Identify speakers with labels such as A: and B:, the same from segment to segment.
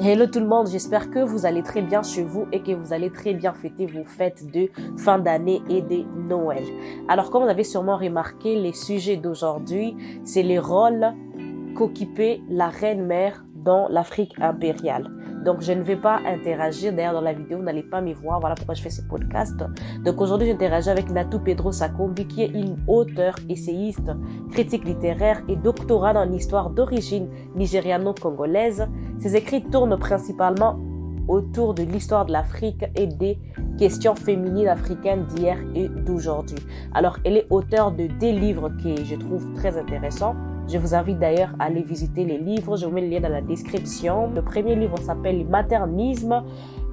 A: Hello tout le monde, j'espère que vous allez très bien chez vous et que vous allez très bien fêter vos fêtes de fin d'année et de Noël. Alors comme vous avez sûrement remarqué, les sujets d'aujourd'hui, c'est les rôles qu'occupait la reine-mère dans l'Afrique impériale. Donc je ne vais pas interagir, d'ailleurs dans la vidéo vous n'allez pas me voir, voilà pourquoi je fais ce podcast. Donc aujourd'hui j'interagis avec Natou Pedro Sakombi qui est une auteure, essayiste, critique littéraire et doctorate en histoire d'origine nigériano-congolaise. Ses écrits tournent principalement autour de l'histoire de l'Afrique et des questions féminines africaines d'hier et d'aujourd'hui. Alors elle est auteure de 2 livres que je trouve très intéressants. Je vous invite d'ailleurs à aller visiter les livres. Je vous mets le lien dans la description. Le premier livre s'appelle Maternisme.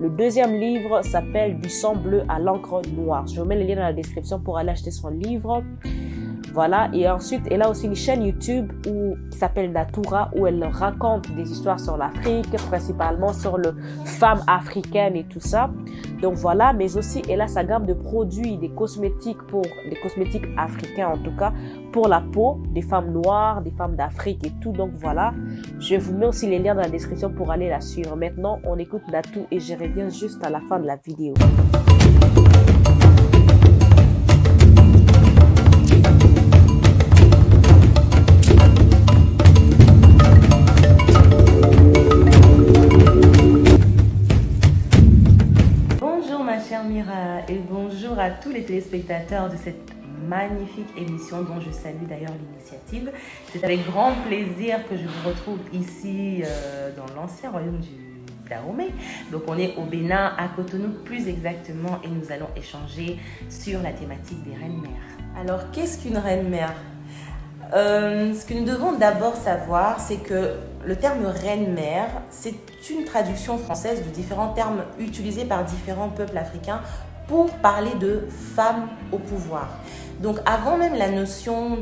A: Le deuxième livre s'appelle Du sang bleu à l'encre noire. Je vous mets le lien dans la description pour aller acheter son livre. Voilà, et ensuite, elle a aussi une chaîne YouTube qui s'appelle Natura, où elle raconte des histoires sur l'Afrique, principalement sur les femmes africaines et tout ça. Donc voilà, mais aussi, elle a sa gamme de produits, des cosmétiques africains en tout cas, pour la peau, des femmes noires, des femmes d'Afrique et tout. Donc voilà, je vous mets aussi les liens dans la description pour aller la suivre. Maintenant, on écoute Natou et je reviens juste à la fin de la vidéo.
B: Mira et bonjour à tous les téléspectateurs de cette magnifique émission dont je salue d'ailleurs l'initiative. C'est avec grand plaisir que je vous retrouve ici dans l'ancien royaume du Dahomey. Donc on est au Bénin, à Cotonou plus exactement, et nous allons échanger sur la thématique des reines-mères. Alors qu'est-ce qu'une reine-mère ? Ce que nous devons d'abord savoir, c'est que le terme reine-mère, c'est une traduction française de différents termes utilisés par différents peuples africains pour parler de femmes au pouvoir. Donc avant même la notion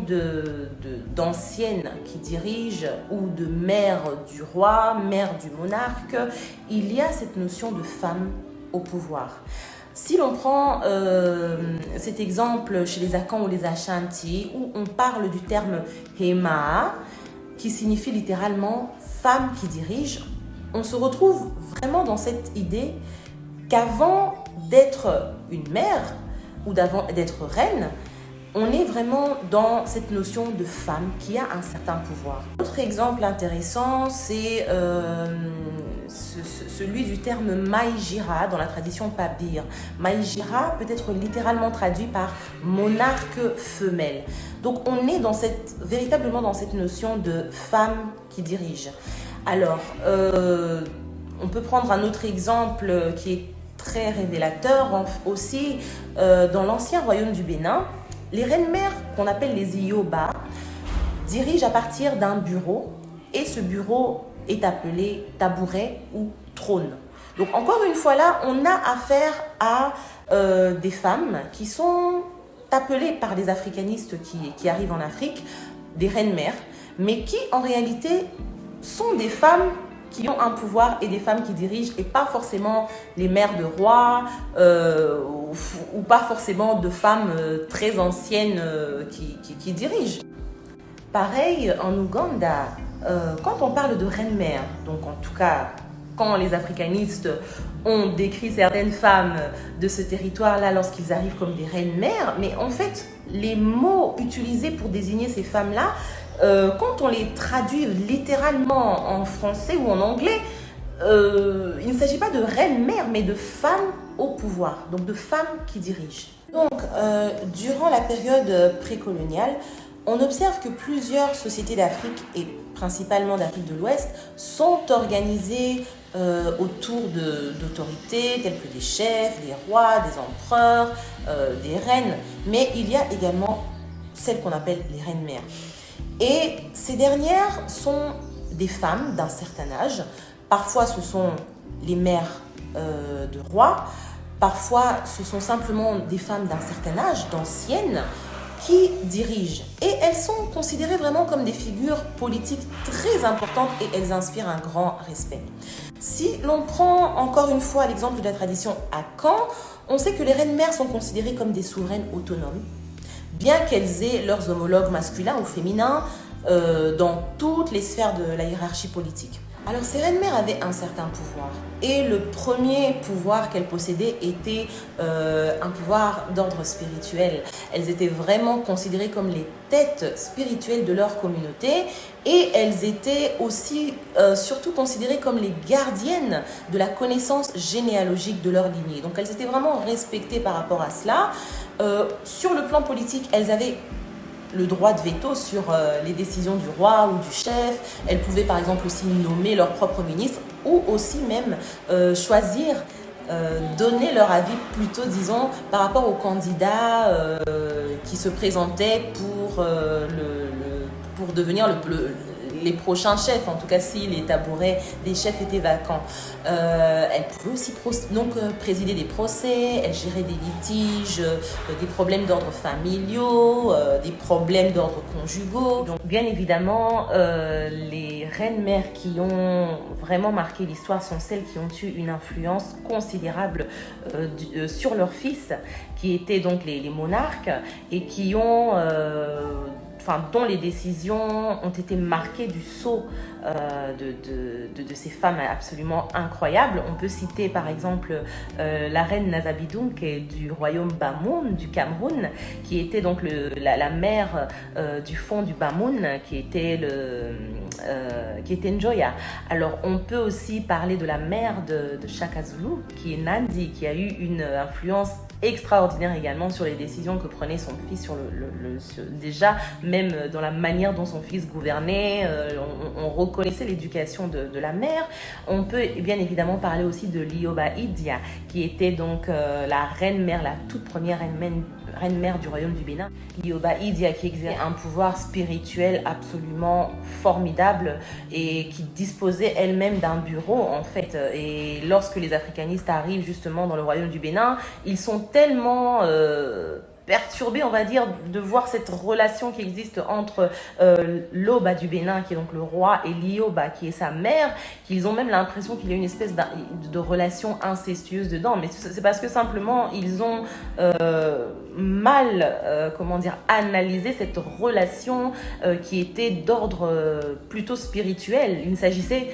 B: d'ancienne qui dirige ou de mère du roi, mère du monarque, il y a cette notion de femme au pouvoir. Si l'on prend cet exemple chez les Akans ou les Ashanti, où on parle du terme Hema, qui signifie littéralement femme qui dirige, on se retrouve vraiment dans cette idée qu'avant d'être une mère ou d'être reine, on est vraiment dans cette notion de femme qui a un certain pouvoir. Autre exemple intéressant, c'est celui du terme Maïjira dans la tradition Pabir. Maïjira peut être littéralement traduit par monarque femelle. Donc on est véritablement dans cette notion de femme qui dirige. Alors, on peut prendre un autre exemple qui est très révélateur aussi. Dans l'ancien royaume du Bénin, les reines-mères qu'on appelle les Iyoba dirigent à partir d'un bureau et ce bureau est appelé tabouret ou trône. Donc encore une fois là, on a affaire à des femmes qui sont appelées par les africanistes qui arrivent en Afrique, des reines-mères, mais qui en réalité sont des femmes qui ont un pouvoir et des femmes qui dirigent, et pas forcément les mères de rois ou pas forcément de femmes très anciennes qui dirigent. Pareil en Ouganda, quand on parle de reine-mère, donc en tout cas quand les africanistes ont décrit certaines femmes de ce territoire-là lorsqu'ils arrivent comme des reines-mères, mais en fait les mots utilisés pour désigner ces femmes-là, quand on les traduit littéralement en français ou en anglais, il ne s'agit pas de reine-mère, mais de femmes au pouvoir, donc de femmes qui dirigent. Donc, durant la période précoloniale, on observe que plusieurs sociétés d'Afrique, et principalement d'Afrique de l'Ouest, sont organisées autour d'autorités telles que des chefs, des rois, des empereurs, des reines, mais il y a également celles qu'on appelle les reines-mères. Et ces dernières sont des femmes d'un certain âge. Parfois, ce sont les mères de rois. Parfois, ce sont simplement des femmes d'un certain âge, d'anciennes, qui dirigent. Et elles sont considérées vraiment comme des figures politiques très importantes et elles inspirent un grand respect. Si l'on prend encore une fois l'exemple de la tradition Akan, on sait que les reines-mères sont considérées comme des souveraines autonomes, bien qu'elles aient leurs homologues masculins ou féminins dans toutes les sphères de la hiérarchie politique. Alors, ces reines-mères avaient un certain pouvoir. Et le premier pouvoir qu'elles possédaient était un pouvoir d'ordre spirituel. Elles étaient vraiment considérées comme les têtes spirituelles de leur communauté. Et elles étaient aussi surtout considérées comme les gardiennes de la connaissance généalogique de leur lignée. Donc, elles étaient vraiment respectées par rapport à cela. Sur le plan politique, elles avaient le droit de veto sur les décisions du roi ou du chef. Elles pouvaient par exemple aussi nommer leur propre ministre ou aussi même choisir, donner leur avis plutôt, disons, par rapport aux candidats qui se présentaient pour devenir les prochains chefs, en tout cas si les tabourets des chefs étaient vacants. Elle pouvait aussi présider des procès, elle gérait des litiges, des problèmes d'ordre familiaux, des problèmes d'ordre conjugaux. Donc bien évidemment, les reines-mères qui ont vraiment marqué l'histoire sont celles qui ont eu une influence considérable sur leurs fils, qui étaient donc les monarques, et qui ont... dont les décisions ont été marquées du sceau de ces femmes absolument incroyables. On peut citer par exemple la reine Nazabidoum, qui est du royaume Bamoun, du Cameroun, qui était donc la mère du fond du Bamoun, qui était Njoya. Alors on peut aussi parler de la mère de Shaka Zulu, qui est Nandi, qui a eu une influence extraordinaire également sur les décisions que prenait son fils, déjà même dans la manière dont son fils gouvernait. On reconnaissait l'éducation de la mère. On peut bien évidemment parler aussi de Lioba Idia, qui était donc la reine-mère, la toute première reine-mère du royaume du Bénin. Lioba Idia, qui exerçait un pouvoir spirituel absolument formidable et qui disposait elle-même d'un bureau en fait. Et lorsque les africanistes arrivent justement dans le royaume du Bénin, ils sont tellement perturbés, on va dire, de voir cette relation qui existe entre l'Oba du Bénin, qui est donc le roi, et Lioba, qui est sa mère, qu'ils ont même l'impression qu'il y a une espèce de relation incestueuse dedans. Mais c'est parce que simplement, ils ont mal, analysé cette relation qui était d'ordre plutôt spirituel. Il s'agissait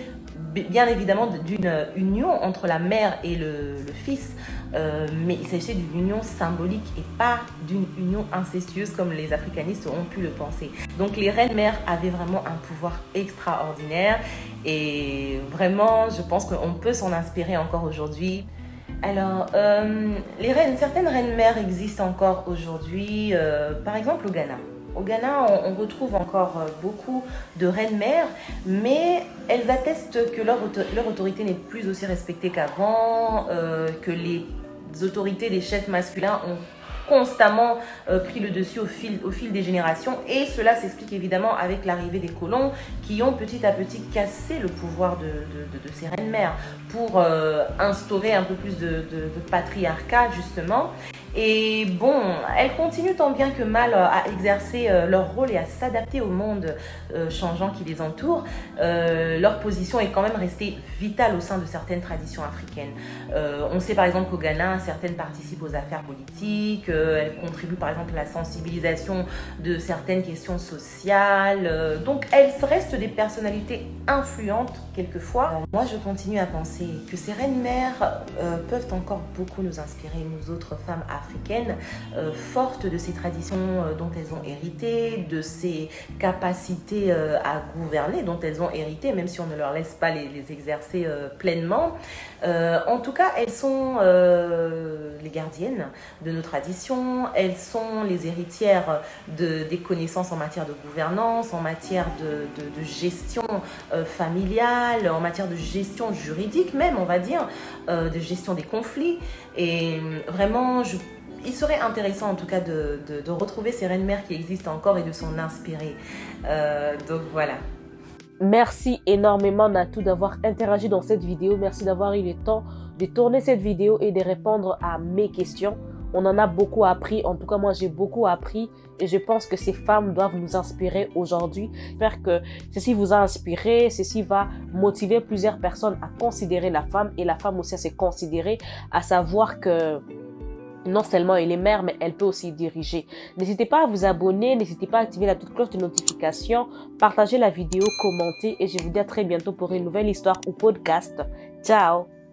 B: bien évidemment d'une union entre la mère et le fils, mais il s'agissait d'une union symbolique et pas d'une union incestueuse comme les africanistes ont pu le penser. Donc les reines-mères avaient vraiment un pouvoir extraordinaire et vraiment je pense qu'on peut s'en inspirer encore aujourd'hui. Alors, certaines reines-mères existent encore aujourd'hui, par exemple au Ghana. Au Ghana, on retrouve encore beaucoup de reines-mères, mais elles attestent que leur autorité n'est plus aussi respectée qu'avant, que les autorités des chefs masculins ont constamment pris le dessus au fil des générations, et cela s'explique évidemment avec l'arrivée des colons qui ont petit à petit cassé le pouvoir de ces reines-mères pour instaurer un peu plus de patriarcat justement. Et bon, elles continuent tant bien que mal à exercer leur rôle et à s'adapter au monde changeant qui les entoure. Leur position est quand même restée vitale au sein de certaines traditions africaines. On sait par exemple qu'au Ghana, certaines participent aux affaires politiques, elles contribuent par exemple à la sensibilisation de certaines questions sociales. Donc elles restent des personnalités influentes quelquefois. Moi je continue à penser que ces reines-mères peuvent encore beaucoup nous inspirer, nous autres femmes africaines, fortes de ces traditions dont elles ont hérité, de ces capacités à gouverner dont elles ont hérité, même si on ne leur laisse pas les exercer pleinement. En tout cas, elles sont les gardiennes de nos traditions, elles sont les héritières des connaissances en matière de gouvernance, en matière de gestion familiale, en matière de gestion juridique même, on va dire, de gestion des conflits. Et vraiment, il serait intéressant en tout cas de retrouver ces reines-mères qui existent encore et de s'en inspirer. Donc voilà.
A: Merci énormément Natou d'avoir interagi dans cette vidéo. Merci d'avoir eu le temps de tourner cette vidéo et de répondre à mes questions. On en a beaucoup appris. En tout cas, moi, j'ai beaucoup appris et je pense que ces femmes doivent nous inspirer aujourd'hui. J'espère que ceci vous a inspiré. Ceci va motiver plusieurs personnes à considérer la femme et la femme aussi à se considérer, à savoir que Non seulement elle est mère, mais elle peut aussi diriger. N'hésitez pas à vous abonner, n'hésitez pas à activer la petite cloche de notification, partagez la vidéo, commentez et je vous dis à très bientôt pour une nouvelle histoire ou podcast. Ciao!